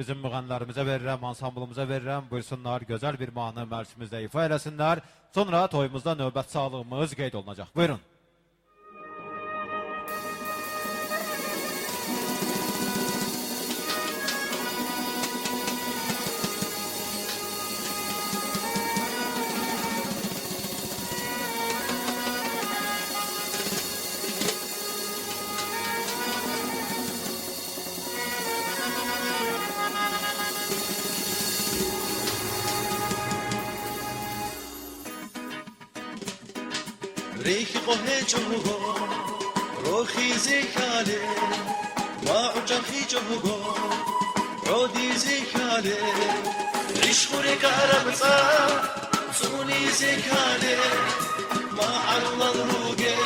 Bizim müğənnilərimizə verirəm, ansamblımıza verirəm. Buyursunlar, gözəl bir mahnı mərsimizdə ifa eləsinlər. Sonra toyumuzda növbət sağlığımız qeyd olunacaq. Buyurun. ريخ قهجوغو روخي زيكالي ما عجخي جوغو عودي زيكالي ريشخوري كاربصا سوني زيكالي ما عرض الروغي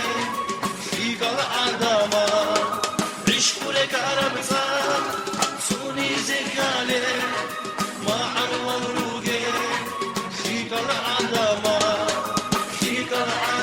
في قال عداما ريشخوري كاربصا سوني زيكالي ما عرض الروغي في قال عداما في قال عداما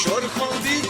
شور خوابی